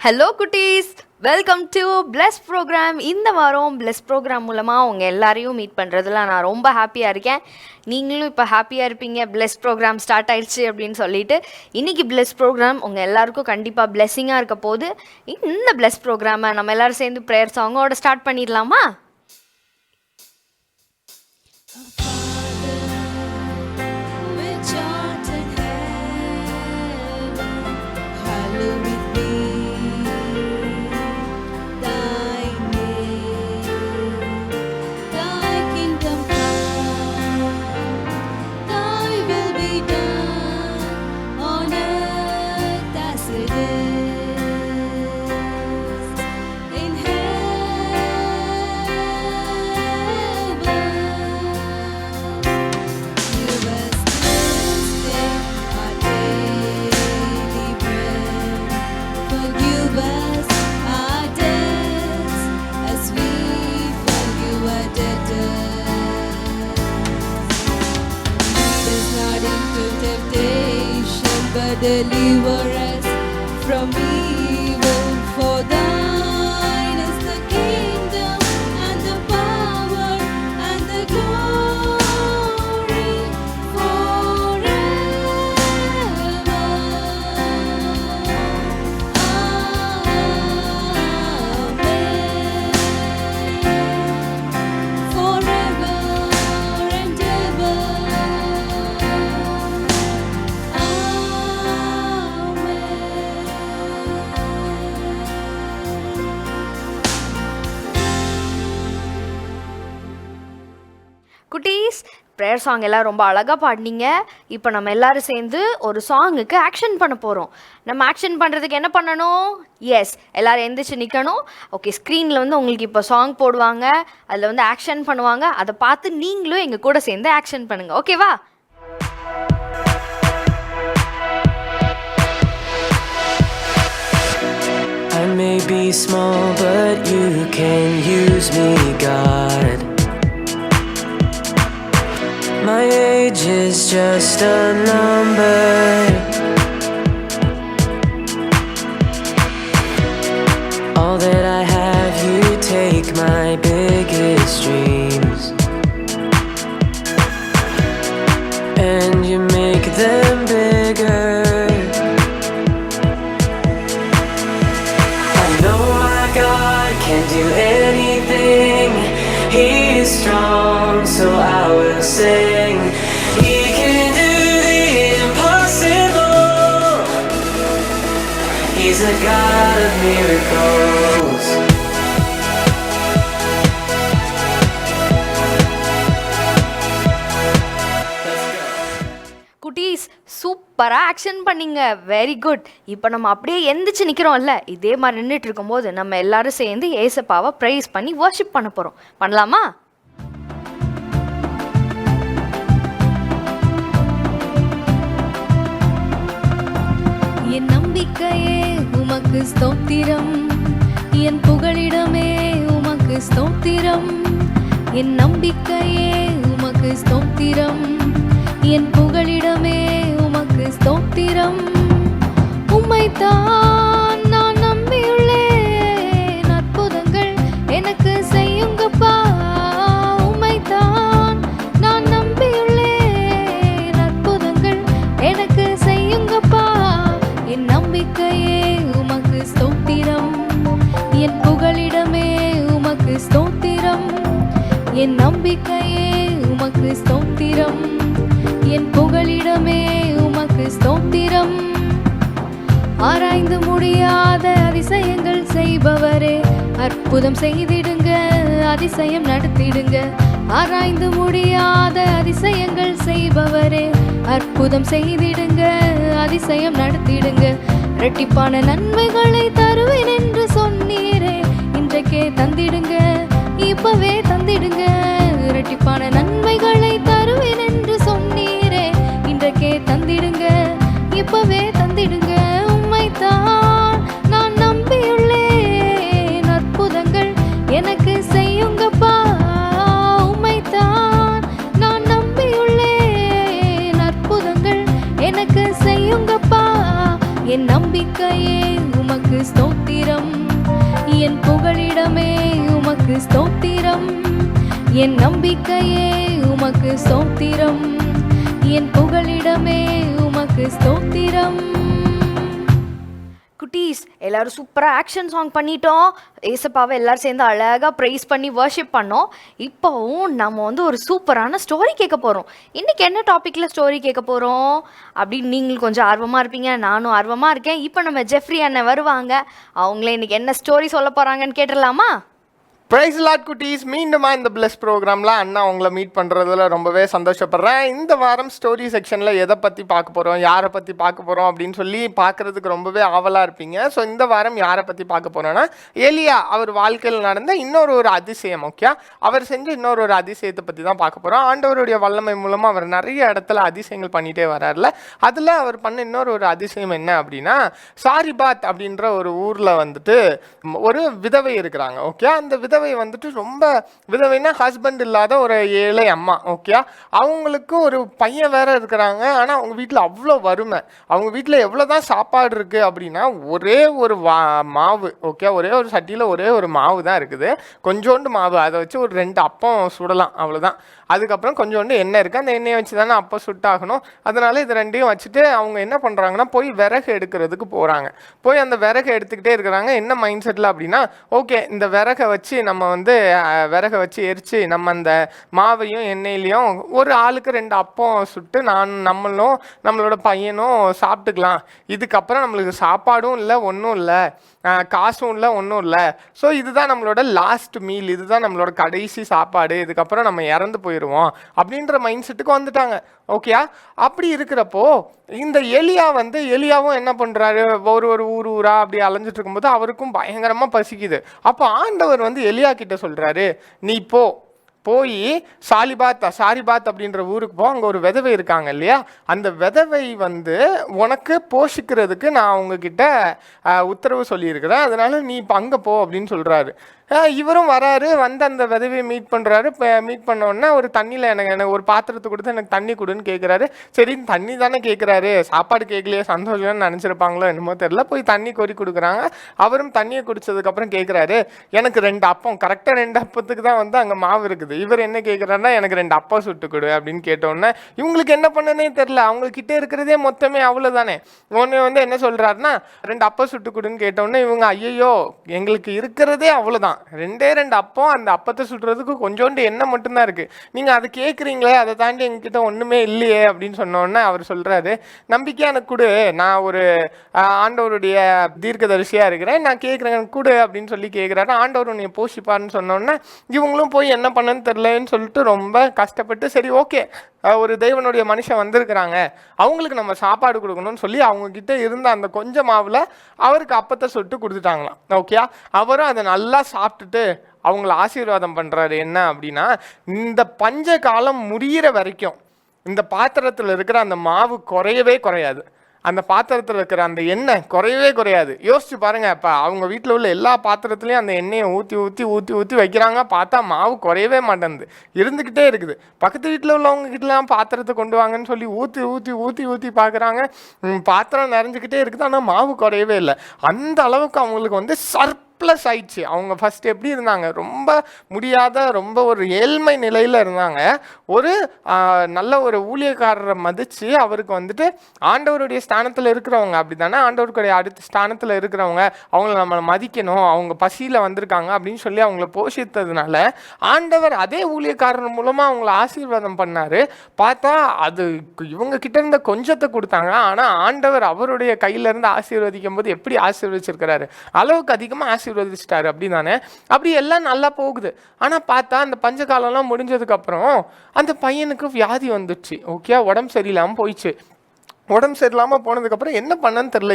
Hello குட்டீஸ், welcome to plus program. இந்த வாரம் பிளஸ் ப்ரோக்ராம் மூலமாக உங்கள் எல்லாரையும் மீட் பண்ணுறதுல நான் ரொம்ப ஹாப்பியாக இருக்கேன். நீங்களும் இப்போ ஹாப்பியாக இருப்பீங்க, பிளஸ் ப்ரோக்ராம் ஸ்டார்ட் ஆயிடுச்சு அப்படின்னு சொல்லிட்டு. இன்றைக்கி பிளஸ் ப்ரோக்ராம் உங்கள் எல்லாருக்கும் கண்டிப்பாக பிளெஸ்ஸிங்காக இருக்க போது. இந்த பிளஸ் ப்ரோக்ராமை நம்ம எல்லோரும் சேர்ந்து ப்ரேயர் சாங்கோட ஸ்டார்ட் பண்ணிடலாமா? Deliver us from evil, for thine is the kingdom and the power and the glory forever. Amen. Forever and ever. குட்டீஸ், ப்ரேயர் சாங் எல்லாம் ரொம்ப அழகாக பாடினீங்க. இப்போ நம்ம எல்லோரும் சேர்ந்து ஒரு சாங்குக்கு ஆக்ஷன் பண்ண போகிறோம். நம்ம ஆக்ஷன் பண்ணுறதுக்கு என்ன பண்ணணும்? எஸ், எல்லோரும் எந்திரிச்சு நிற்கணும். ஓகே, ஸ்க்ரீனில் வந்து உங்களுக்கு இப்போ சாங் போடுவாங்க, அதில் வந்து ஆக்ஷன் பண்ணுவாங்க. அதை பார்த்து நீங்களும் எங்கள் கூட சேர்ந்து ஆக்ஷன் பண்ணுங்கள். ஓகேவா? I may be small, but you can use me, God. My age is just a number. All that I have, you take my biggest dreams and you make them bigger. I know my God can do anything. He is strong, so I will sing. He can do the impossible. He's a God of miracles. குட்டீஸ், சூப்பராக action பண்ணிங்க. Very good. இப்போ நம்ம அப்படியே எந்திரிச்சு நிற்கிறோம்ல, இதே மாதிரி நின்றுட்டு இருக்கும்போது நம்ம எல்லாரும் சேர்ந்து ஏசப்பாவை ப்ரைஸ் பண்ணி வர்ஷிப் பண்ண போகிறோம். பண்ணலாமா? என் நம்பிக்கையே உமக்கு ஸ்தோத்திரம், என் புகழிடமே உமக்கு ஸ்தோத்திரம். என் நம்பிக்கையே உமக்கு ஸ்தோத்திரம், என் புகழிடமே உமக்கு ஸ்தோத்திரம். உம்மைத்தான் நான் நம்பியுள்ளேன், அற்புதங்கள் எனக்கு செய்யுங்கப்பா. உம்மைத்தான் நான் நம்பியுள்ளேன், அற்புதங்கள் எனக்கு செய்யுங்கப்பா. என் நம்பிக்கையே உமக்கு ஸ்தோத்திரம், என் புகழிடமே உமக்கு ஸ்தோத்திரம். என் நம்பிக்கையே உமக்கு ஸ்தோத்திரம், என் புகழிடமே உமக்கு ஸ்தோத்திரம். ஆராய்ந்து முடியாத அதிசயங்கள் செய்பவரே, அற்புதம் செய்திடுங்க, அதிசயம் நடத்திடுங்க. ஆராய்ந்து முடியாத அதிசயங்கள் செய்பவரே, அற்புதம் செய்திடுங்க, அதிசயம் நடத்திடுங்க. இரட்டிப்பான நன்மைகளை தருவேன் என்று சொன்னீரே, இன்றைக்கே தந்திடுங்க, இப்பவே தந்திடுங்க. இரட்டிப்பான நன்மை என் நம்பிக்கையே உமக்கு ஸ்தோத்திரம், என் புகலிடமே உமக்கு ஸ்தோத்திரம். குட்டீஸ் எல்லாரும் சூப்பராக ஆக்ஷன் சாங் பண்ணிட்டோம். ஏசப்பாவை எல்லாரும் சேர்ந்து அழகாக ப்ரைஸ் பண்ணி வர்ஷிப் பண்ணோம். இப்போவும் நம்ம ஒரு சூப்பரான ஸ்டோரி கேட்க போகிறோம். இன்றைக்கி என்ன டாப்பிக்கில் ஸ்டோரி கேட்க போகிறோம் அப்படின்னு நீங்களும் கொஞ்சம் ஆர்வமாக இருப்பீங்க, நானும் ஆர்வமாக இருக்கேன். இப்போ நம்ம ஜெஃப்ரி அண்ணன் வருவாங்க, அவங்களே இன்றைக்கி என்ன ஸ்டோரி சொல்ல போகிறாங்கன்னு கேட்டுடலாமா? பிரைஸ் லாட் குட்டீஸ், மீண்டுமா இந்த பிளஸ் ப்ரோக்ராமில் அண்ணா உங்களை மீட் பண்ணுறதுல ரொம்பவே சந்தோஷப்படுறேன். இந்த வாரம் ஸ்டோரி செக்ஷனில் எதை பற்றி பார்க்க போகிறோம், யாரை பற்றி பார்க்க போகிறோம் அப்படின்னு சொல்லி பார்க்குறதுக்கு ரொம்பவே ஆவலாக இருப்பீங்க. ஸோ இந்த வாரம் யாரை பற்றி பார்க்க போகிறோன்னா, எலியா அவர் வாழ்க்கையில் நடந்த இன்னொரு அதிசயம். ஓகே, அவர் செஞ்ச இன்னொரு அதிசயத்தை பற்றி தான் பார்க்க போகிறோம். ஆண்டவருடைய வல்லமை மூலமாக அவர் நிறைய இடத்துல அதிசயங்கள் பண்ணிகிட்டே வர்றாருல, அதில் அவர் பண்ண இன்னொரு அதிசயம் என்ன அப்படின்னா, சாரிபாத் அப்படின்ற ஒரு ஊரில் ஒரு விதவை இருக்கிறாங்க. ஓகே, அந்த விதவை ரொம்ப விதவைனா ஹஸ்பண்ட் இல்லாத ஒரு ஏழை அம்மா. ஓகே, அவங்களுக்கு ஒரு பையன் வேற இருக்கிறாங்க. ஆனால் அவங்க வீட்டில் அவ்வளோ வறுமை. அவங்க வீட்டில் எவ்வளோதான் சாப்பாடு இருக்குது அப்படின்னா, ஒரே ஒரு மாவு. ஓகே, ஒரே ஒரு சட்டியில் ஒரே ஒரு மாவு தான் இருக்குது, கொஞ்சோண்டு மாவு. அதை வச்சு ஒரு 2 அப்பம் சுடலாம், அவ்வளோதான். அதுக்கப்புறம் கொஞ்சோண்டு எண்ணெய் இருக்குது, அந்த எண்ணெயை வச்சு தானே அப்போ சுட்டாகணும். அதனால இது ரெண்டையும் வச்சுட்டு அவங்க என்ன பண்ணுறாங்கன்னா, போய் விறகு எடுக்கிறதுக்கு போகிறாங்க. போய் அந்த விறகு எடுத்துக்கிட்டே இருக்கிறாங்க. என்ன மைண்ட் செட்டில் அப்படின்னா, ஓகே இந்த விறகை வச்சு நம்ம விறகை வச்சு எரித்து நம்ம அந்த மாவையும் எண்ணெயிலையும் ஒரு ஆளுக்கு 2 அப்பம் சுட்டு நம்மளும் நம்மளோட பையனும் சாப்பிட்டுக்கலாம். இதுக்கப்புறம் நம்மளுக்கு சாப்பாடும் இல்லை, ஒன்றும் இல்லை, காசும் இல்லை, ஒன்றும் இல்லை. ஸோ இதுதான் நம்மளோட லாஸ்ட் மீல், இதுதான் நம்மளோட கடைசி சாப்பாடு, இதுக்கப்புறம் நம்ம இறந்து போயிடுவோம் அப்படின்ற மைண்ட் செட்டுக்கு வந்துட்டாங்க. ஓகே, அப்படி இருக்கிறப்போ இந்த எலியாவும் என்ன பண்ணுறாரு, ஒரு ஊரா அப்படி அலைஞ்சிட்டு இருக்கும்போது அவருக்கும் பயங்கரமாக பசிக்குது. அப்போ ஆண்டவர் எலியா கிட்ட சொல்கிறாரு, நீ போய் சாரிபாத் அப்படின்ற ஊருக்கு போ, அங்கே ஒரு விதவை இருக்காங்க இல்லையா, அந்த விதவை உனக்கு போஷிக்கிறதுக்கு நான் அவங்கக்கிட்ட உத்தரவு சொல்லியிருக்கிறேன், அதனால நீ இப்போ அங்கே போ அப்படின்னு சொல்கிறாரு. இவரும் வராரு, அந்த விதவையை மீட் பண்ணுறாரு. மீட் பண்ணோன்னா ஒரு தண்ணியில் எனக்கு ஒரு பாத்திரத்தை கொடுத்து எனக்கு தண்ணி கொடுன்னு கேட்குறாரு. சரி தண்ணி தானே கேட்குறாரு, சாப்பாடு கேட்கலையே, சந்தோஷம்னு நினச்சிருப்பாங்களோ என்னமோ தெரியல. போய் தண்ணி கோரி கொடுக்குறாங்க. அவரும் தண்ணியை குடித்ததுக்கப்புறம் கேட்குறாரு, எனக்கு 2 அப்பம், கரெக்டாக 2 அப்பத்துக்கு தான் அங்கே மாவு இருக்குது. இவர் என்ன கேட்குறாருன்னா, எனக்கு 2 அப்பம் சுட்டு கொடு அப்படின்னு கேட்டோன்னே இவங்களுக்கு என்ன பண்ணனே தெரில. அவங்கக்கிட்ட இருக்கிறதே மொத்தமே அவ்வளோதானே. ஒன்று என்ன சொல்கிறாருன்னா, 2 அப்பம் சுட்டு கொடுன்னு கேட்டோன்னே இவங்க, ஐயோ எங்களுக்கு இருக்கிறதே அவ்வளோதான், 2 அப்பம், அந்த அப்பத்தை சுடுறதுக்கு கொஞ்சோண்டு எண்ணெய் மட்டும்தான் இருக்குது, நீங்கள் அதை கேட்குறீங்களே, அதை தாண்டி எங்ககிட்ட ஒன்றுமே இல்லையே அப்படின்னு சொன்னோன்னே அவர் சொல்கிறாரு, நம்பிக்கையாக எனக்கு கொடு, நான் ஒரு ஆண்டவருடைய தீர்க்கதரிசியாக இருக்கிறேன், நான் கேட்குறேன் எனக்கு கொடு அப்படின்னு சொல்லி கேட்குறாரு. ஆண்டவர் உன்னை போஷிப்பார்னு சொன்னோன்னே இவங்களும் போய் என்ன பண்ணன்னு தெரிலன்னு சொல்லிட்டு ரொம்ப கஷ்டப்பட்டு, சரி ஓகே ஒரு தெய்வனுடைய மனுஷன் வந்திருக்கிறாங்க, அவங்களுக்கு நம்ம சாப்பாடு கொடுக்கணும்னு சொல்லி அவங்கக்கிட்ட இருந்த அந்த கொஞ்சம் மாவில் அவருக்கு அப்பத்தை சுட்டு கொடுத்துட்டாங்களாம். ஓகே, அவரும் அதை நல்லா சாப்பிட்டுட்டு அவங்கள ஆசீர்வாதம் பண்ணுறாரு. என்ன அப்படின்னா, இந்த பஞ்ச காலம் முடிகிற வரைக்கும் இந்த பாத்திரத்தில் இருக்கிற அந்த மாவு குறையவே குறையாது, அந்த பாத்திரத்தில் இருக்கிற அந்த எண்ணெய் குறையவே குறையாது. யோசிச்சு பாருங்கள், இப்போ அவங்க வீட்டில் உள்ள எல்லா பாத்திரத்துலேயும் அந்த எண்ணெயை ஊற்றி வைக்கிறாங்க, பார்த்தா மாவு குறையவே மாட்டேங்குது, இருந்துக்கிட்டே இருக்குது. பக்கத்து வீட்டில் உள்ளவங்க கிட்டலாம் பாத்திரத்தை கொண்டு வாங்கன்னு சொல்லி ஊற்றி பார்க்குறாங்க, பாத்திரம் நிறைஞ்சிக்கிட்டே இருக்குது, ஆனால் மாவு குறையவே இல்லை. அந்த அளவுக்கு அவங்களுக்கு ப்ளஸ் ஆயிடுச்சு. அவங்க ஃபஸ்ட் எப்படி இருந்தாங்க, ரொம்ப முடியாத, ரொம்ப ஒரு ஏழ்மை நிலையில் இருந்தாங்க. ஒரு நல்ல ஒரு ஊழியக்காரரை மதித்து அவருக்கு ஆண்டவருடைய ஸ்தானத்தில் இருக்கிறவங்க, அப்படி தானே ஆண்டவருடைய அடுத்த ஸ்தானத்தில் இருக்கிறவங்க, அவங்கள நம்ம மதிக்கணும், அவங்க பசியில் வந்திருக்காங்க அப்படின்னு சொல்லி அவங்கள போஷித்ததுனால ஆண்டவர் அதே ஊழியக்காரர் மூலமாக அவங்கள ஆசீர்வாதம் பண்ணார். பார்த்தா அது இவங்க கிட்ட இருந்த கொஞ்சத்தை கொடுத்தாங்க, ஆனால் ஆண்டவர் அவருடைய கையிலேருந்து ஆசீர்வதிக்கும் போது எப்படி ஆசீர்வதிச்சிருக்கிறாரு, அளவுக்கு அதிகமாக ஆசீர்வதிச்சிட்டாரு. அப்படி தானே, அப்படி எல்லாம் நல்லா போகுது. ஆனால் பார்த்தா அந்த பஞ்சகாலம்லாம் முடிஞ்சதுக்கப்புறம் அந்த பையனுக்கு வியாதி வந்துடுச்சு. ஓகே, உடம்பு சரியில்லாமல் போயிடுச்சு. உடம்பு சரியில்லாமல் போனதுக்கப்புறம் என்ன பண்ணன்னு தெரில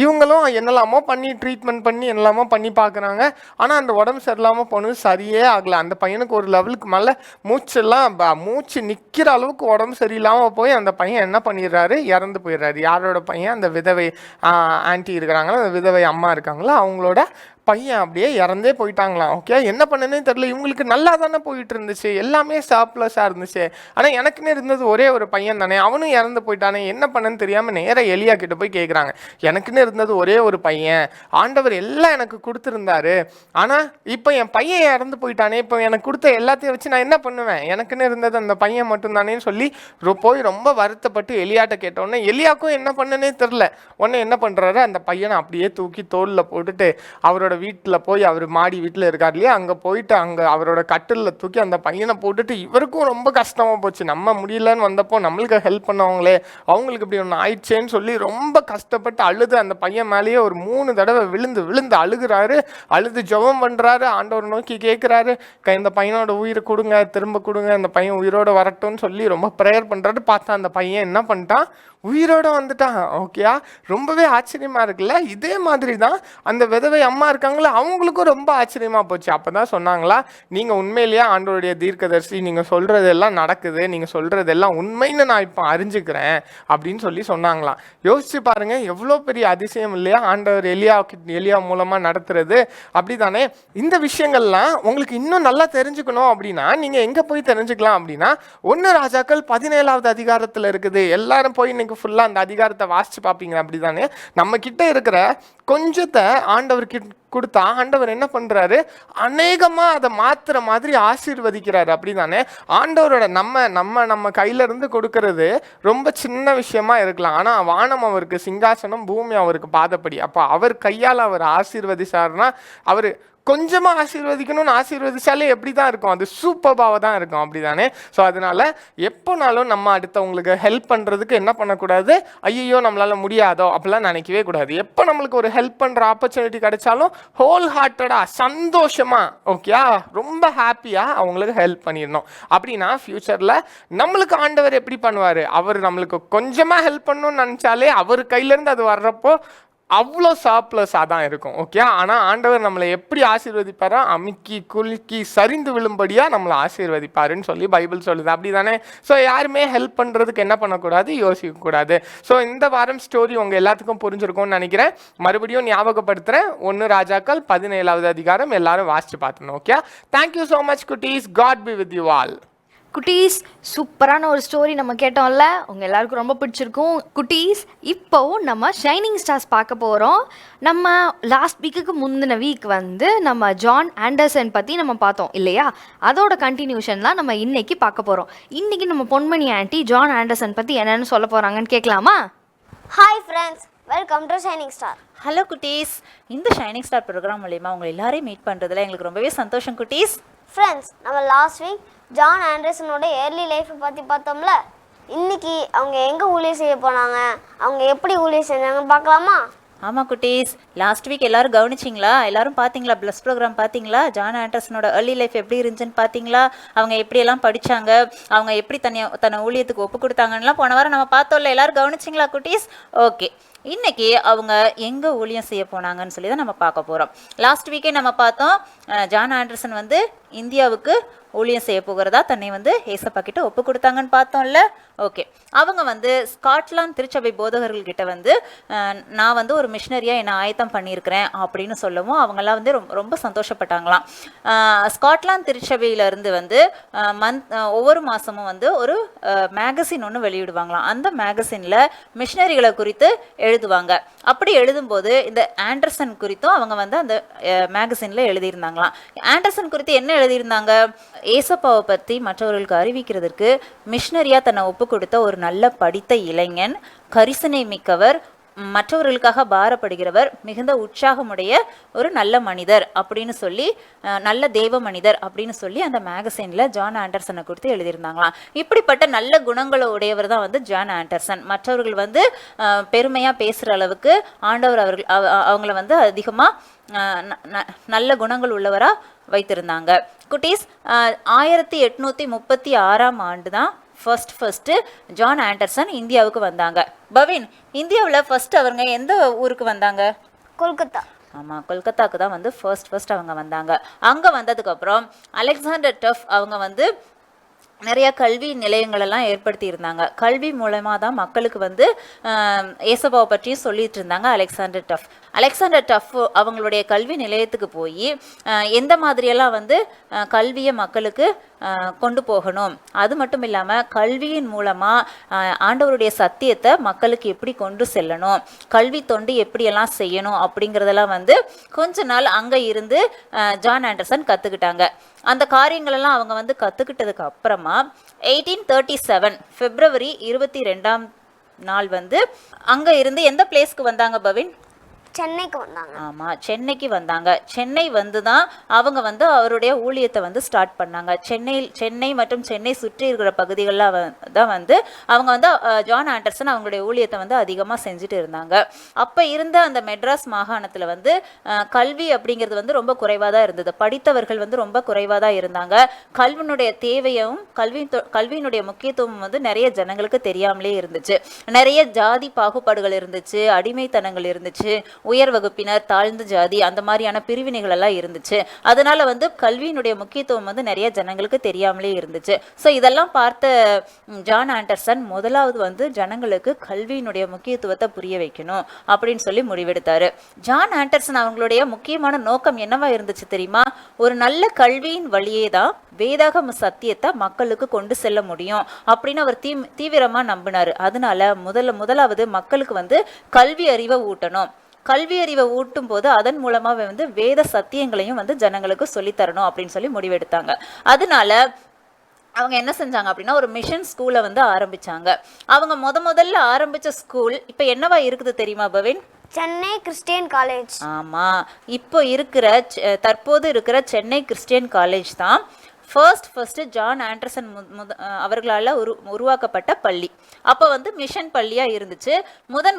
இவங்களும் என்னெல்லாமோ பண்ணி ட்ரீட்மெண்ட் பண்ணி என்னெல்லாமோ பண்ணி பார்க்குறாங்க. ஆனால் அந்த உடம்பு சரியில்லாமல் போனது சரியே ஆகலை. அந்த பையனுக்கு ஒரு லெவலுக்கு மேலே மூச்சு நிற்கிற அளவுக்கு உடம்பு சரியில்லாமல் போய் அந்த பையன் என்ன பண்ணிடுறாரு, இறந்து போயிடுறாரு. யாரோட பையன், அந்த விதவை ஆன்ட்டி இருக்கிறாங்களோ, அந்த விதவை அம்மா இருக்காங்களோ, அவங்களோட பையன் அப்படியே இறந்தே போயிட்டாங்களாம். ஓகே, என்ன பண்ணனே தெரியல. இவங்களுக்கு நல்லா தானே போயிட்டு இருந்துச்சு, எல்லாமே சர்ப்ளஸாக இருந்துச்சு. ஆனால் எனக்குன்னு இருந்தது ஒரே ஒரு பையன் தானே, அவனும் இறந்து போயிட்டானே, என்ன பண்ணன்னு தெரியாமல் நேராக எலியா கிட்ட போய் கேட்குறாங்க. எனக்குன்னு இருந்தது ஒரே ஒரு பையன், ஆண்டவர் எல்லாம் எனக்கு கொடுத்துருந்தாரு, ஆனால் இப்போ என் பையன் இறந்து போயிட்டானே, இப்போ எனக்கு கொடுத்த எல்லாத்தையும் வச்சு நான் என்ன பண்ணுவேன், எனக்குன்னு இருந்தது அந்த பையன் மட்டும்தானேன்னு சொல்லி போய் ரொம்ப வருத்தப்பட்டு எலியாட்ட கேட்டோன்னே எலியாக்கும் என்ன பண்ணனே தெரில. உடனே என்ன பண்ணுறாரு, அந்த பையனை அப்படியே தூக்கி தோளில் போட்டுட்டு அவரோட வீட்டில் போய், அவர் மாடி வீட்டில் இருக்கார் இல்லையா, அங்கே போயிட்டு அங்கே அவரோட கட்டிலில் தூக்கி அந்த பையனை போட்டுட்டு, இவருக்கும் ரொம்ப கஷ்டமாக போச்சு. நம்ம முடியலன்னு வந்தப்போ நம்மளுக்கு ஹெல்ப் பண்ணவங்களே அவங்களுக்கு இப்படி ஒன்று ஆயிடுச்சேன்னு சொல்லி ரொம்ப கஷ்டப்பட்டு அழுது அந்த பையன் மேலேயே ஒரு 3 தடவை விழுந்து விழுந்து அழுகிறாரு. அழுது ஜெபம் பண்ணுறாரு, ஆண்டவர் நோக்கி கேட்குறாரு, இந்த பையனோட உயிரை கொடுங்க, திரும்ப கொடுங்க, அந்த பையன் உயிரோட வரட்டும்னு சொல்லி ரொம்ப ப்ரேயர் பண்ணுறாரு. பார்த்தா அந்த பையன் என்ன பண்ணிட்டான், உயிரோட வந்துட்டான். ஓகேயா, ரொம்பவே ஆச்சரியமா இருக்குல்ல. இதே மாதிரி தான் அந்த விதவை அம்மா இருக்காங்களா, அவங்களுக்கும் ரொம்ப ஆச்சரியமா போச்சு. அப்பதான் சொன்னாங்களா, நீங்க உண்மையிலேயே ஆண்டவருடைய தீர்க்கதரிசி, நீங்க சொல்றதெல்லாம் நடக்குது, நீங்க சொல்றதெல்லாம் உண்மைன்னு நான் இப்போ அறிஞ்சுக்கிறேன் அப்படின்னு சொல்லி சொன்னாங்களாம். யோசிச்சு பாருங்க, எவ்வளோ பெரிய அதிசயம் இல்லையா ஆண்டவர் எலியா மூலமா நடத்துறது. அப்படித்தானே இந்த விஷயங்கள்லாம் உங்களுக்கு இன்னும் நல்லா தெரிஞ்சுக்கணும் அப்படின்னா நீங்க எங்க போய் தெரிஞ்சுக்கலாம் அப்படின்னா 1 ராஜாக்கள் 17வது அதிகாரத்தில் இருக்குது. எல்லாரும் போய் இன்னைக்கு ஃபுல்லாக அந்த அதிகாரத்தை வாசிச்சு பார்ப்பீங்க. அப்படிதானே நம்ம கிட்ட இருக்கிற கொஞ்சத்தை ஆண்டவர் கொடுத்தா ஆண்டவர் என்ன பண்றாரு, அநேகமாக அதை மாத்துற மாதிரி ஆசீர்வதிக்கிறாரு. அப்படிதானே ஆண்டவரோட நம்ம கையில இருந்து கொடுக்கறது ரொம்ப சின்ன விஷயமா இருக்கலாம், ஆனால் வானம் அவருக்கு சிங்காசனம், பூமி அவருக்கு பாதப்படி. அப்போ அவர் கையால் அவர் ஆசீர்வதிச்சாருன்னா, அவர் கொஞ்சமாக ஆசீர்வதிக்கணும்னு ஆசீர்வதிச்சாலே எப்படி தான் இருக்கும், அது சூப்பர்பாவாக தான் இருக்கும். அப்படிதானே ஸோ அதனால எப்போனாலும் நம்ம அடுத்தவங்களுக்கு ஹெல்ப் பண்ணுறதுக்கு என்ன பண்ணக்கூடாது, ஐயோ நம்மளால முடியாதோ அப்படிலாம் நினைக்கவே கூடாது. எப்போ நம்மளுக்கு ஒரு ஹெல்ப் பண்ணுற ஆப்பர்ச்சுனிட்டி கிடைச்சாலும் ஹோல் ஹார்ட்டடாக சந்தோஷமாக, ஓகே, ரொம்ப ஹாப்பியாக அவங்களுக்கு ஹெல்ப் பண்ணிடணும். அப்படின்னா ஃப்யூச்சரில் நம்மளுக்கு ஆண்டவர் எப்படி பண்ணுவார், அவர் நம்மளுக்கு கொஞ்சமாக ஹெல்ப் பண்ணணும்னு நினச்சாலே அவர் கையிலேருந்து அது வர்றப்போ அவ்வளோ சர்ப்ளஸாக தான் இருக்கும். ஓகே, ஆனால் ஆண்டவர் நம்மளை எப்படி ஆசீர்வதிப்பாரா, அமுக்கி குலுக்கி சரிந்து விழும்படியாக நம்மளை ஆசீர்வதிப்பாருன்னு சொல்லி பைபிள் சொல்லுது. அப்படி தானே ஸோ யாருமே ஹெல்ப் பண்ணுறதுக்கு என்ன பண்ணக்கூடாது, யோசிக்கக்கூடாது. ஸோ இந்த வாரம் ஸ்டோரி உங்கள் எல்லாத்துக்கும் புரிஞ்சிருக்கும்னு நினைக்கிறேன். மறுபடியும் ஞாபகப்படுத்துகிறேன், 1 ராஜாக்கள் 17வது அதிகாரம் எல்லாரும் வாசித்து பார்த்துணும். ஓகே, தேங்க்யூ ஸோ மச் குட்டீஸ், God be with you all. குட்டீஸ், சூப்பரான ஒரு ஸ்டோரி நம்ம கேட்டோம்ல, உங்கள் எல்லாருக்கும் ரொம்ப பிடிச்சிருக்கும். குட்டீஸ், இப்போ நம்ம ஷைனிங் ஸ்டார்ஸ் பார்க்க போகிறோம். நம்ம லாஸ்ட் வீக்குக்கு முந்தின வீக் வந்து நம்ம ஜான் ஆண்டர்சன் பற்றி நம்ம பார்த்தோம் இல்லையா, அதோட கண்டினியூஷன்லாம் நம்ம இன்னைக்கு பார்க்க போகிறோம். இன்றைக்கி நம்ம பொன்மணி ஆண்டி ஜான் ஆண்டர்சன் பற்றி என்னென்னு சொல்ல போகிறாங்கன்னு கேட்கலாமா? Hi friends, welcome to shining star. Hello குட்டீஸ், இந்த ஷைனிங் ஸ்டார் ப்ரோக்ராம் மூலமா உங்களை எல்லாரையும் மீட் பண்ணுறதுல எங்களுக்கு ரொம்பவே சந்தோஷம் குட்டீஸ். ஃப்ரெண்ட்ஸ், நம்ம லாஸ்ட் வீக் ஜான் ஆண்டர்சனோட ஏர்லி லைஃப்பை பற்றி பார்த்தோம்ல. இன்னைக்கு அவங்க எங்கே ஊழியர் செய்ய போனாங்க, அவங்க எப்படி ஊழியர் செஞ்சாங்கன்னு பார்க்கலாமா? ஆமாம் குட்டீஸ், லாஸ்ட் வீக் எல்லாரும் கவனிச்சிங்களா, எல்லாரும் பார்த்தீங்களா, ப்ளஸ் ப்ரோக்ராம் பார்த்தீங்களா, ஜான் ஆண்டர்சனோட ஏர்லி லைஃப் எப்படி இருந்துச்சுன்னு பார்த்தீங்களா, அவங்க எப்படியெல்லாம் படித்தாங்க, அவங்க எப்படி தன்னை ஊழியத்துக்கு ஒப்பு கொடுத்தாங்கன்னெலாம் போன வாரம் நம்ம பார்த்தோம்ல, எல்லாரும் கவனிச்சிங்களா குட்டீஸ்? ஓகே, இன்றைக்கி அவங்க எங்கே ஊழியம் செய்ய போனாங்கன்னு சொல்லி தான் நம்ம பார்க்க போகிறோம். லாஸ்ட் வீக்கே நம்ம பார்த்தோம், ஜான் ஆண்டர்சன் வந்து இந்தியாவுக்கு ஊழியம் செய்ய போகிறதா தன்னை வந்து ஏசப்பா கிட்ட ஒப்பு கொடுத்தாங்கன்னு பார்த்தோம்ல. ஓகே, அவங்க வந்து ஸ்காட்லாந்து திருச்சபை போதகர்கள்கிட்ட வந்து நான் வந்து ஒரு மிஷினரியாக என்னை ஆயத்தம் பண்ணியிருக்கிறேன் அப்படின்னு சொல்லவும் அவங்கெல்லாம் வந்து ரொம்ப சந்தோஷப்பட்டாங்களாம். ஸ்காட்லாந்து திருச்சபையிலேருந்து வந்து ஒவ்வொரு மாதமும் வந்து ஒரு மேகசின் ஒன்று வெளியிடுவாங்களாம். அந்த மேகசினில் மிஷினரிகளை குறித்து எழுதுவாங்க. அப்படி எழுதும்போது இந்த ஆண்டர்சன் குறித்தும் அவங்க வந்து அந்த மேகசினில் எழுதியிருந்தாங்களாம். ஆண்டர்சன் குறித்து என்ன எழுதியிருந்தாங்க, ஏசப்பாவை பற்றி மற்றவர்களுக்கு அறிவிக்கிறதுக்கு மிஷினரியாக தன்னை ஒப்பு கொடுத்த ஒரு நல்ல படித்த இளைஞன், கரிசனை மிக்கவர், மற்றவர்களுக்காக பாரப்படுகிறவர், மிகுந்த உற்சாகமுடைய ஒரு நல்ல மனிதர் அப்படின்னு சொல்லி, நல்ல தேவ மனிதர் அப்படின்னு சொல்லி அந்த மேகசினில் ஜான் ஆண்டர்சனை குறித்து எழுதியிருந்தாங்களாம். இப்படிப்பட்ட நல்ல குணங்களை உடையவர் தான் வந்து ஜான் ஆண்டர்சன். மற்றவர்கள் வந்து பெருமையாக பேசுகிற அளவுக்கு ஆண்டவர் அவங்கள வந்து அதிகமாக நல்ல குணங்கள் உள்ளவராக வைத்திருந்தாங்க. குட்டீஸ், 1836ஆம் ஆண்டு தான் ஃபர்ஸ்ட்டு ஜான் ஆண்டர்சன் இந்தியாவுக்கு வந்தாங்க. பவின், இந்தியாவில் ஃபர்ஸ்ட் அவங்க எந்த ஊருக்கு வந்தாங்க? கொல்கத்தா. ஆமாம், கொல்கத்தாவுக்கு தான் வந்து ஃபர்ஸ்ட் அவங்க வந்தாங்க. அங்கே வந்ததுக்கப்புறம் அலெக்சாண்டர் டஃப் அவங்க வந்து நிறைய கல்வி நிலையங்கள் எல்லாம் ஏற்படுத்தி இருந்தாங்க. கல்வி மூலமாக தான் மக்களுக்கு வந்து ஏசப்பாவை பற்றியும் சொல்லிட்டு இருந்தாங்க அலெக்சாண்டர் டஃப் அவங்களுடைய கல்வி நிலையத்துக்கு போய் எந்த மாதிரியெல்லாம் வந்து கல்வியை மக்களுக்கு கொண்டு போகணும், அது மட்டும் இல்லாமல் கல்வியின் மூலமாக ஆண்டவருடைய சத்தியத்தை மக்களுக்கு எப்படி கொண்டு செல்லணும், கல்வி தொண்டு எப்படியெல்லாம் செய்யணும் அப்படிங்கிறதெல்லாம் வந்து கொஞ்ச நாள் அங்கே இருந்து ஜான் ஆண்டர்சன் கற்றுக்கிட்டாங்க. அந்த காரியங்களெல்லாம் அவங்க வந்து கற்றுக்கிட்டதுக்கு அப்புறமா 1837 பிப்ரவரி 22ஆம் நாள் வந்து அங்கே இருந்து எந்த பிளேஸ்க்கு வந்தாங்க பவின்? சென்னைக்கு வந்தாங்க. ஆமாம், சென்னைக்கு வந்தாங்க. சென்னை வந்து தான் அவங்க வந்து அவருடைய ஊழியத்தை வந்து ஸ்டார்ட் பண்ணாங்க. சென்னை மற்றும் சென்னை சுற்றி இருக்கிற பகுதிகளில் தான் வந்து அவங்க வந்து ஜான் ஆண்டர்சன் அவங்களுடைய ஊழியத்தை வந்து அதிகமாக செஞ்சுட்டு இருந்தாங்க. அப்போ இருந்த அந்த மெட்ராஸ் மாகாணத்தில் வந்து கல்வி அப்படிங்கிறது வந்து ரொம்ப குறைவாக தான் இருந்தது. படித்தவர்கள் வந்து ரொம்ப குறைவாக தான் இருந்தாங்க. கல்வியினுடைய தேவையும் கல்வியினுடைய முக்கியத்துவம் வந்து நிறைய ஜனங்களுக்கு தெரியாமலே இருந்துச்சு. நிறைய ஜாதி பாகுபாடுகள் இருந்துச்சு, அடிமைத்தனங்கள் இருந்துச்சு, உயர் வகுப்பினர், தாழ்ந்த ஜாதி, அந்த மாதிரியான பிரிவினைகள் எல்லாம் இருந்துச்சு. அதனால வந்து கல்வியினுடைய முக்கியத்துவம் வந்து நிறைய ஜனங்களுக்கு தெரியாமலே இருந்துச்சு. ஸோ இதெல்லாம் பார்த்த ஜான் ஆண்டர்சன் முதலாவது வந்து ஜனங்களுக்கு கல்வியினுடைய முக்கியத்துவத்தை புரிய வைக்கணும் அப்படின்னு சொல்லி முடிவெடுத்தாரு. ஜான் ஆண்டர்சன் அவங்களுடைய முக்கியமான நோக்கம் என்னவா இருந்துச்சு தெரியுமா? ஒரு நல்ல கல்வியின் வழியே தான் வேதாகம சத்தியத்தை மக்களுக்கு கொண்டு செல்ல முடியும் அப்படின்னு அவர் தீவிரமா நம்பினாரு. அதனால முதலாவது மக்களுக்கு வந்து கல்வி அறிவை ஊட்டணும். கல்வி அறிவை ஊட்டும் போது அதன் மூலமாக வந்து வேத சத்தியங்களையும் வந்து ஜனங்களுக்கு சொல்லித்தரணும் அப்படின்னு சொல்லி முடிவெடுத்தாங்க. அதனால அவங்க என்ன செஞ்சாங்க அப்படின்னா ஒரு மிஷன் ஸ்கூலை வந்து ஆரம்பிச்சாங்க. அவங்க முதல்ல ஆரம்பிச்ச ஸ்கூல் இப்போ என்னவா இருக்குது தெரியுமா பவின்? Chennai Christian college. ஆமா, இப்போ தற்போது இருக்கிற சென்னை கிறிஸ்டியன் காலேஜ் தான் ஃபர்ஸ்ட் ஜான் ஆண்டர்சன் அவர்களால் உருவாக்கப்பட்ட பள்ளி. அப்போ வந்து மிஷன் பள்ளியாக இருந்துச்சு.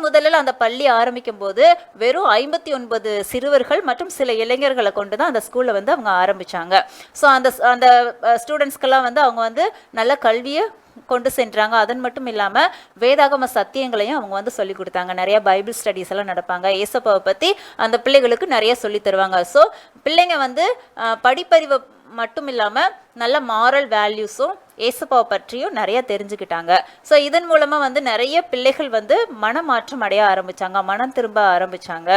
முதலில் அந்த பள்ளி ஆரம்பிக்கும் போது வெறும் 59 சிறுவர்கள் மற்றும் சில இளைஞர்களை கொண்டு தான் அந்த ஸ்கூலில் வந்து அவங்க ஆரம்பித்தாங்க. ஸோ அந்த ஸ்டூடெண்ட்ஸ்க்கெல்லாம் வந்து அவங்க வந்து நல்ல கல்வியை கொண்டு சென்றாங்க. அதன் மட்டும் இல்லாமல் வேதாகம சத்தியங்களையும் அவங்க வந்து சொல்லி கொடுத்தாங்க. நிறைய பைபிள் ஸ்டடீஸ் எல்லாம் நடப்பாங்க. ஏசப்பாவை பற்றி அந்த பிள்ளைகளுக்கு நிறைய சொல்லி தருவாங்க. ஸோ பிள்ளைங்க வந்து படிப்பறிவை மட்டும் இல்லாமல் நல்ல மாரல் வேல்யூஸும் ஏசப்பாவை பற்றியும் நிறைய தெரிஞ்சுக்கிட்டாங்க. ஸோ இதன் மூலமாக வந்து நிறைய பிள்ளைகள் வந்து மனமாற்றம் அடைய ஆரம்பித்தாங்க, மனம் திரும்ப ஆரம்பித்தாங்க.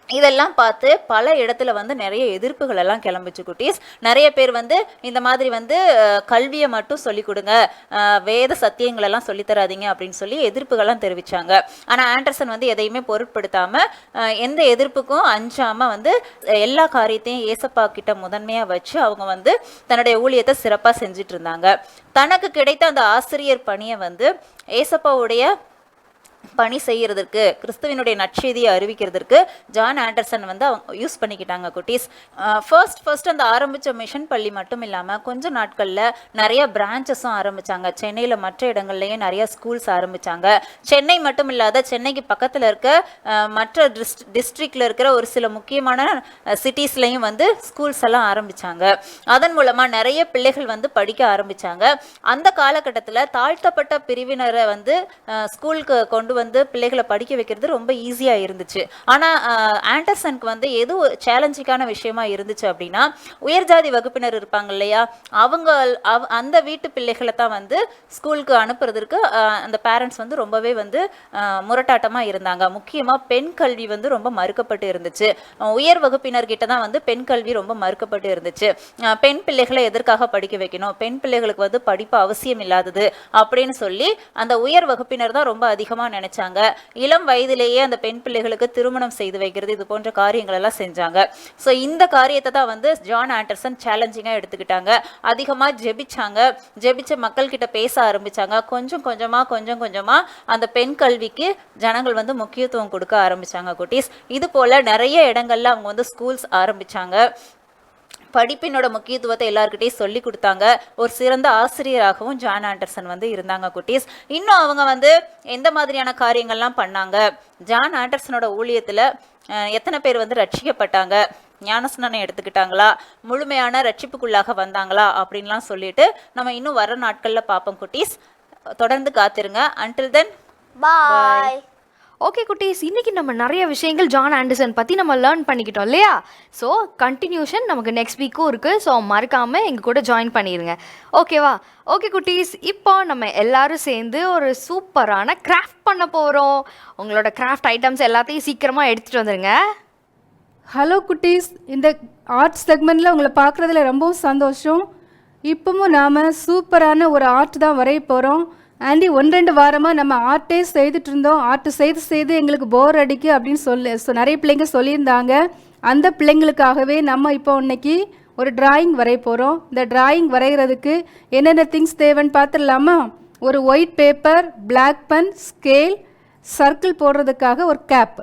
இதெல்லாம் பார்த்து பல இடத்துல வந்து நிறைய எதிர்ப்புகள் எல்லாம் கிளம்பிச்சு குட்டீஸ். நிறைய பேர் வந்து இந்த மாதிரி வந்து கல்வியை மட்டும் சொல்லிக் கொடுங்க, வேத சத்தியங்கள் எல்லாம் சொல்லித்தராதீங்க அப்படின்னு சொல்லி எதிர்ப்புகள்லாம் தெரிவித்தாங்க. ஆனால் ஆண்டர்சன் வந்து எதையுமே பொருட்படுத்தாமல் எந்த எதிர்ப்புக்கும் அஞ்சாமல் வந்து எல்லா காரியத்தையும் ஏசப்பா கிட்ட முதன்மையாக வச்சு அவங்க வந்து தன்னுடைய ஊழியத்தை சிறப்பாக செஞ்சுட்டு இருந்தாங்க. தனக்கு கிடைத்த அந்த ஆசிரியர் பணியை வந்து ஏசப்பாவுடைய பணி செய்யறதுக்கு, கிறிஸ்துவினுடைய நற்செய்தியை அறிவிக்கிறதுக்கு ஜான் ஆண்டர்சன் வந்து அவங்க யூஸ் பண்ணிக்கிட்டாங்க குட்டீஸ். ஃபர்ஸ்ட் அந்த ஆரம்பித்த மிஷன் பள்ளி மட்டும் இல்லாமல் கொஞ்ச நாட்களில் நிறைய பிரான்ச்சஸும் ஆரம்பித்தாங்க. சென்னையில் மற்ற இடங்கள்லையும் நிறைய ஸ்கூல்ஸ் ஆரம்பித்தாங்க. சென்னை மட்டும் இல்லாத சென்னைக்கு பக்கத்தில் இருக்க மற்ற டிஸ்ட்ரிக்டில் இருக்கிற ஒரு சில முக்கியமான சிட்டிஸ்லையும் வந்து ஸ்கூல்ஸ் எல்லாம் ஆரம்பித்தாங்க. அதன் மூலமாக நிறைய பிள்ளைகள் வந்து படிக்க ஆரம்பித்தாங்க. அந்த காலகட்டத்தில் தாழ்த்தப்பட்ட பிரிவினரை வந்து ஸ்கூலுக்கு கொண்டு வந்து பிள்ளைகளை படிக்க வைக்கிறது ரொம்ப ஈஸியாக இருந்துச்சு. ஆனால் ஆண்டர்சனுக்கு வந்து எது சேலஞ்சிங்கான விஷயமா இருந்துச்சு அப்படின்னா, உயர்ஜாதி வகுப்பினர் இருப்பாங்க இல்லையா, அந்த வீட்டு பிள்ளைகளை தான் வந்து ஸ்கூலுக்கு அனுப்புறதுக்கு அந்த பேரண்ட்ஸ் வந்து ரொம்பவே வந்து முரட்டாட்டமாக இருந்தாங்க. முக்கியமாக பெண் கல்வி வந்து ரொம்ப மறுக்கப்பட்டு இருந்துச்சு. உயர் வகுப்பினர்கிட்ட தான் வந்து பெண் கல்வி ரொம்ப மறுக்கப்பட்டு இருந்துச்சு. பெண் பிள்ளைகளை எதற்காக படிக்க வைக்கணும், பெண் பிள்ளைகளுக்கு வந்து படிப்பு அவசியம் இல்லாதது அப்படின்னு சொல்லி அந்த உயர் வகுப்பினர் தான் ரொம்ப அதிகமாக நினைச்சாங்க. இளம் வயதிலேயே அந்த பெண் பிள்ளைகளுக்கு திருமணம் செய்து வைக்கிறது, இது போன்ற காரியங்கள் எல்லாம் செஞ்சாங்க. ஸோ இந்த காரியத்தை தான் வந்து ஜான் ஆண்டர்சன் சேலஞ்சிங்காக எடுத்துக்கிட்டாங்க. அதிகமாக ஜெபிச்ச மக்கள் கிட்ட பேச ஆரம்பிச்சாங்க. கொஞ்சம் கொஞ்சமா அந்த பெண் கல்விக்கு ஜனங்கள் வந்து முக்கியத்துவம் கொடுக்க ஆரம்பிச்சாங்க குட்டீஸ். இது போல நிறைய இடங்கள்ல அவங்க வந்து ஸ்கூல்ஸ் ஆரம்பிச்சாங்க. படிப்பினோட முக்கியத்துவத்தை எல்லாருக்கிட்டையும் சொல்லி கொடுத்தாங்க. ஒரு சிறந்த ஆசிரியராகவும் ஜான் ஆண்டர்சன் வந்து இருந்தாங்க குட்டீஸ். இன்னும் அவங்க வந்து எந்த மாதிரியான காரியங்கள்லாம் பண்ணாங்க, ஜான் ஆண்டர்சனோட ஊழியத்தில் எத்தனை பேர் வந்து ரட்சிக்கப்பட்டாங்க, ஞானஸ்நானம் எடுத்துக்கிட்டாங்களா, முழுமையான ரட்சிப்புக்குள்ளாக வந்தாங்களா அப்படின்லாம் சொல்லிட்டு நம்ம இன்னும் வர நாட்களில் பார்ப்போம் குட்டீஸ். தொடர்ந்து காத்திருங்க. அன்டில் தென் பாய். ஓகே குட்டீஸ், இன்னைக்கு நம்ம நிறைய விஷயங்கள் ஜான் ஆண்டர்சன் பற்றி நம்ம லேர்ன் பண்ணிக்கிட்டோம் இல்லையா? ஸோ கண்டினியூஷன் நமக்கு நெக்ஸ்ட் வீக்கும் இருக்குது. ஸோ மறக்காமல் எங்கள் கூட ஜாயின் பண்ணிடுங்க. ஓகேவா? ஓகே குட்டீஸ், இப்போ நம்ம எல்லாரும் சேர்ந்து ஒரு சூப்பரான கிராஃப்ட் பண்ண போகிறோம். உங்களோட கிராஃப்ட் ஐட்டம்ஸ் எல்லாத்தையும் சீக்கிரமாக எடுத்துகிட்டு வந்துடுங்க. ஹலோ குட்டீஸ், இந்த ஆர்ட் செக்மெண்ட்டில் உங்களை பார்க்குறதுல ரொம்பவும் சந்தோஷம். இப்போவும் நாம் சூப்பரான ஒரு ஆர்ட் தான் வரைய போகிறோம். ஆண்டி 1-2 வாரமாக நம்ம ஆர்ட்டே செய்துட்டு இருந்தோம். ஆர்ட் செய்து எங்களுக்கு போர் அடிக்கு அப்படின்னு நிறைய பிள்ளைங்க சொல்லியிருந்தாங்க. அந்த பிள்ளைங்களுக்காகவே நம்ம இப்போ இன்னைக்கு ஒரு டிராயிங் வரைய போகிறோம். இந்த டிராயிங் வரைகிறதுக்கு என்னென்ன திங்ஸ் தேவைன்னு பார்த்துடலாமா? ஒரு white paper, black pen, scale, circle போடுறதுக்காக ஒரு கேப்.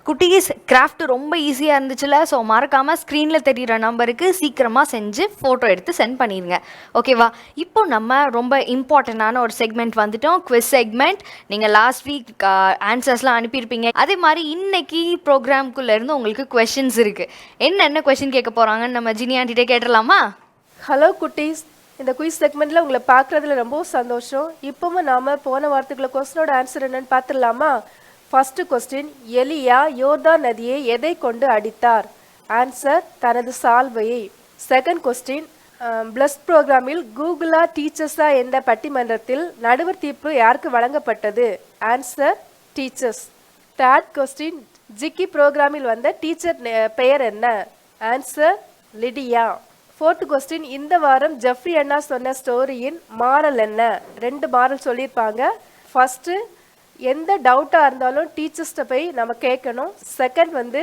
குட்டீஸ், கிராஃப்ட் ரொம்ப ஈஸியாக இருந்துச்சுல? ஸோ மறக்காமல் ஸ்க்ரீனில் தெரிகிற நம்பருக்கு சீக்கிரமாக செஞ்சு ஃபோட்டோ எடுத்து சென்ட் பண்ணிடுங்க. ஓகேவா? இப்போ நம்ம ரொம்ப இம்பார்ட்டண்ட்டான ஒரு செக்மெண்ட் வந்துட்டோம், குவிஸ் செக்மெண்ட். நீங்கள் லாஸ்ட் வீக் ஆன்சர்ஸ்லாம் அனுப்பியிருப்பீங்க. அதே மாதிரி இன்னைக்கு ப்ரோக்ராம்குள்ளேருந்து உங்களுக்கு கொஷின்ஸ் இருக்குது. என்னென்ன கொஷின் கேட்க போகிறாங்கன்னு நம்ம ஜினி ஆண்டிகிட்டே கேட்டுடலாமா? ஹலோ குட்டீஸ், இந்த குயிஸ் செக்மெண்ட்டில் உங்களை பார்க்குறதுல ரொம்பவும் சந்தோஷம். இப்போவும் நாம் போன வாரத்துக்குள்ள கொஸ்டினோட ஆன்சர் என்னன்னு பார்த்துடலாமா? ஃபர்ஸ்ட் கொஸ்டின், எலியா யோர்தான் நதியை எதை கொண்டு அடித்தார்? ஆன்சர், தனது சால்வையை. செகண்ட் கொஸ்டின், பிளஸ் ப்ரோக்ராமில் கூகுளா டீச்சர்ஸா என்ற பட்டிமன்றத்தில் நடுவர் தீர்ப்பு யாருக்கு வழங்கப்பட்டது? Answer, teachers. Third question, Jikki ப்ரோக்ராமில் வந்த டீச்சர் பெயர் என்ன? Answer, Lydia. ஃபோர்த் கொஸ்டின், இந்த வாரம் ஜெஃப்ரி அண்ணா சொன்ன ஸ்டோரியின் மாரல் என்ன? 2 மாரல் சொல்லியிருப்பாங்க. ஃபர்ஸ்ட்டு, எந்த டவுட்டாக இருந்தாலும் டீச்சர்ஸ்கிட்ட போய் நம்ம கேட்கணும். செகண்ட்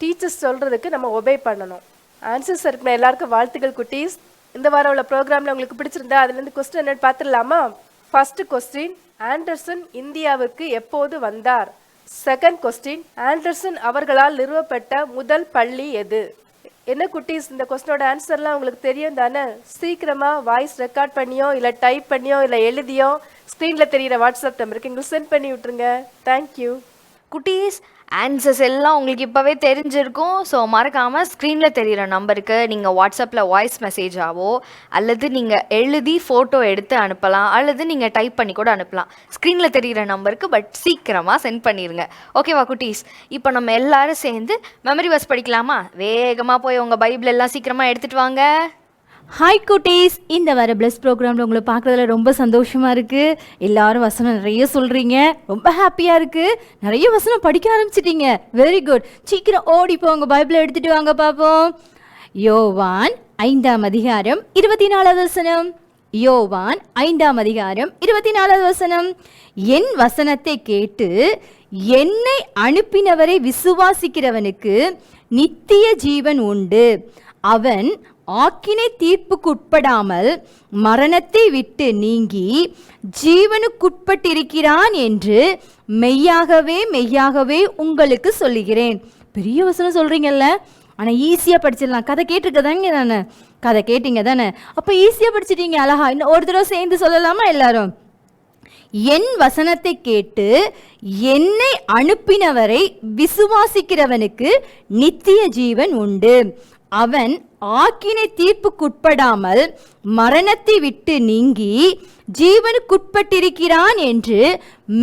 டீச்சர்ஸ் சொல்கிறதுக்கு நம்ம ஒபே பண்ணணும். ஆன்சர்ஸ் இருக்குண்ணா. எல்லாருக்கும் வாழ்த்துக்கள் குட்டீஸ். இந்த வாரம் உள்ள ப்ரோக்ராமில் உங்களுக்கு பிடிச்சிருந்தா அதுலேருந்து கொஸ்டின் என்னன்னு பார்த்துடலாமா? ஃபர்ஸ்ட் கொஸ்டின், ஆண்டர்சன் இந்தியாவுக்கு எப்போது வந்தார்? செகண்ட் கொஸ்டின், ஆண்டர்சன் அவர்களால் நிறுவப்பட்ட முதல் பள்ளி எது? என்ன குட்டீஸ், இந்த கொஸ்டினோட ஆன்சர்லாம் உங்களுக்கு தெரியும் தானே? சீக்கிரமாக வாய்ஸ் ரெக்கார்ட் பண்ணியோ இல்லை டைப் பண்ணியோ இல்லை எழுதியோ ஸ்க்ரீனில் தெரிகிற வாட்ஸ்அப் நம்பருக்கு எங்களுக்கு சென்ட் பண்ணி விட்ருங்க. தேங்க்யூ குட்டீஸ். ஆன்சர்ஸ் எல்லாம் உங்களுக்கு இப்போவே தெரிஞ்சிருக்கும். ஸோ மறக்காமல் ஸ்க்ரீனில் தெரிகிற நம்பருக்கு நீங்கள் வாட்ஸ்அப்பில் வாய்ஸ் மெசேஜாவோ அல்லது நீங்கள் எழுதி ஃபோட்டோ எடுத்து அனுப்பலாம், அல்லது நீங்கள் டைப் பண்ணி கூட அனுப்பலாம். ஸ்க்ரீனில் தெரிகிற நம்பருக்கு பட் சீக்கிரமாக சென்ட் பண்ணிடுங்க. ஓகேவா குட்டீஸ்? இப்போ நம்ம எல்லாரும் சேர்ந்து மெமரி வர்ஸ் படிக்கலாமா? வேகமாக போய் உங்கள் பைபிள் எல்லாம் சீக்கிரமாக எடுத்துகிட்டு வாங்க. ஹாய் குட்டீஸ், இந்த வர பிளஸ் ப்ரோக்ராமில் உங்களை பார்க்குறதுல ரொம்ப சந்தோஷமாக இருக்குது. எல்லாரும் வசனம் நிறைய சொல்கிறீங்க, ரொம்ப ஹாப்பியாக இருக்குது. நிறைய வசனம் படிக்க ஆரம்பிச்சிட்டீங்க, வெரி குட். சீக்கிரம் ஓடி போங்க, பைபிளை எடுத்துகிட்டு வாங்க பார்ப்போம். யோவான் 5ஆம் அதிகாரம் 24வது வசனம். யோவான் 5ஆம் அதிகாரம் 24வது வசனம். என் வசனத்தை கேட்டு என்னை அனுப்பினவரை விசுவாசிக்கிறவனுக்கு நித்திய ஜீவன் உண்டு. அவன் ஆக்கினை தீர்ப்புக்குட்படாமல் மரணத்தை விட்டு நீங்கி ஜீவனுக்குட்பட்டிருக்கிறான் என்று மெய்யாகவே மெய்யாகவே உங்களுக்கு சொல்லுகிறேன். பெரிய வசனம் சொல்றீங்கல்ல, ஆனால் ஈஸியாக படிச்சிடலாம். கதை கேட்டிருக்கதாங்க தானே, கதை கேட்டீங்க தானே, அப்போ ஈஸியாக படிச்சிட்டீங்க. அழகா இன்னும் ஒரு தடவை சேர்ந்து சொல்லலாமா எல்லாரும்? என் வசனத்தை கேட்டு என்னை அனுப்பினவரை விசுவாசிக்கிறவனுக்கு நித்திய ஜீவன் உண்டு. அவன் ஆக்கினை தீர்ப்புக்குட்படாமல் மரணத்தை விட்டு நீங்கி ஜீவனுக்குட்பட்டிருக்கிறான் என்று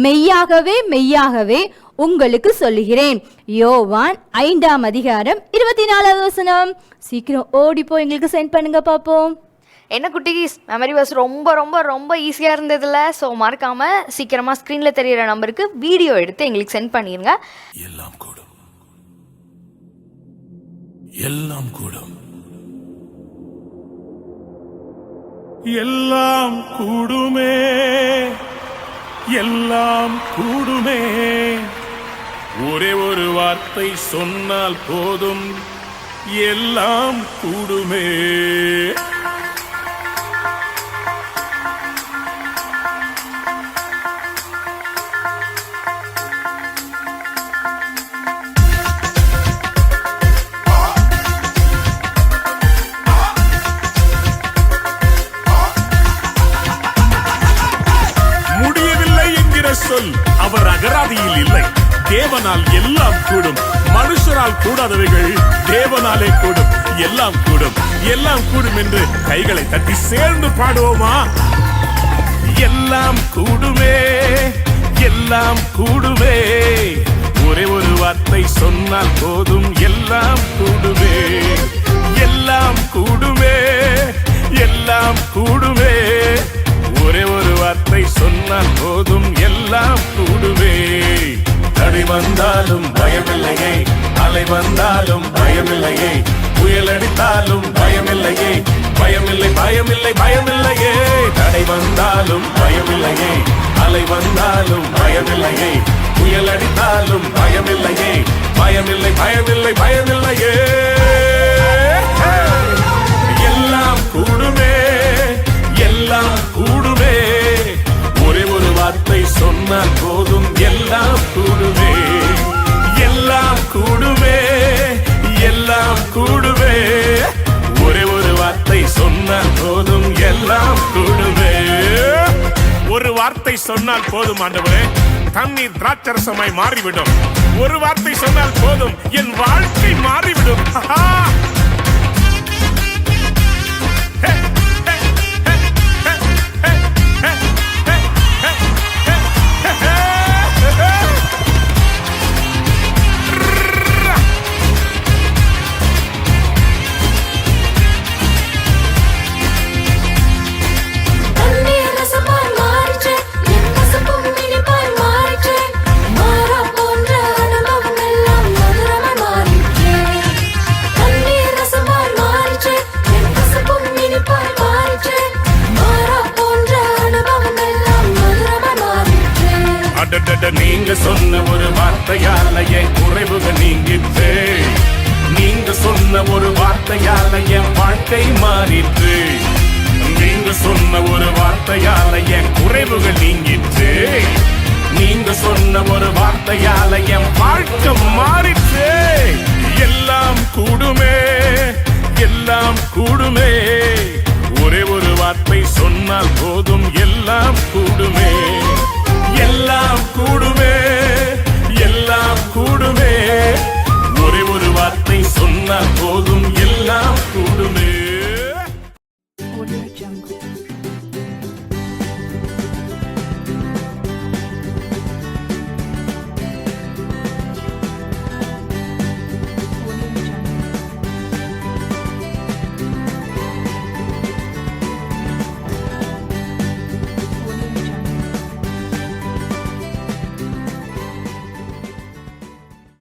மெய்யாகவே மெய்யாகவே உங்களுக்கு சொல்லுகிறேன். யோவான் 5ஆம் அதிகாரம் 24வது வசனம். சீக்கிரம் ஓடி போய் எங்களுக்கு சென்ட் பண்ணுங்க பார்ப்போம். என்ன குட்டீஸ், மெமரி வர்ஸ் ரொம்ப ரொம்ப ரொம்ப ஈஸியாக இருந்ததில்ல? ஸோ மறக்காமல் சீக்கிரமாக ஸ்க்ரீனில் தெரிகிற நம்பருக்கு வீடியோ எடுத்து எங்களுக்கு சென்ட் பண்ணிடுங்க. எல்லாம் கூடும், எல்லாம் கூடும், எல்லாம் கூடுமே, எல்லாம் கூடுமே. ஒரே ஒரு வார்த்தை சொன்னால் போதும், எல்லாம் கூடுமே. சொல் அவர் அகராதியில் இல்லை. தேவனால் எல்லாம் கூடும், மனுஷரால் கூடாதவைகள் தேவனாலே கூடும். எல்லாம் கூடும், எல்லாம் கூடும் என்று கைகளை தட்டி சேர்ந்து பாடுவோமா? எல்லாம் கூடுமே, எல்லாம் கூடுமே. ஒரே ஒரு வார்த்தை சொன்னால் போதும், எல்லாம் கூடுமே, எல்லாம் கூடுமே, எல்லாம் கூடுமே. ஒரே ஒரு வார்த்தை சொன்னால் போதும், எல்லாம் கூடுவே. தடை வந்தாலும் பயமில்லையே, அலை வந்தாலும் பயமில்லையே, புயல் அடித்தாலும் பயமில்லையே, பயமில்லை பயமில்லை பயமில்லையே. தடை வந்தாலும் பயமில்லையே, அலை வந்தாலும் பயமில்லையே, புயல் அடித்தாலும் பயமில்லையே, பயமில்லை பயமில்லை பயமில்லையே. எல்லாம் கூடுமே, எல்லாம் கூடுமே. ஒரே ஒரு வார்த்தை சொன்னால் போதும், எல்லாம் கூடுமே, எல்லாம் கூடுமே, எல்லாம் கூடுமே. ஒரே ஒரு வார்த்தை சொன்னால் போதும், எல்லாம் கூடுமே. ஒரு வார்த்தை சொன்னால் போதும் ஆண்டவரே, தண்ணீர் திராட்சரசமாய் மாறிவிடும். ஒரு வார்த்தை சொன்னால் போதும், என் வாழ்க்கை மாறிவிடும். நீங்க சொன்ன ஒரு வார்த்தையால என் குறைவுகள் நீங்கிட்டு, நீங்க சொன்ன ஒரு வார்த்தையால என் வாழ்க்கை மாறிட்டு, நீங்க சொன்ன ஒரு வார்த்தையால என் குறைவுகள் நீங்கிட்டு, நீங்க சொன்ன ஒரு வார்த்தையால என் வாழ்க்கை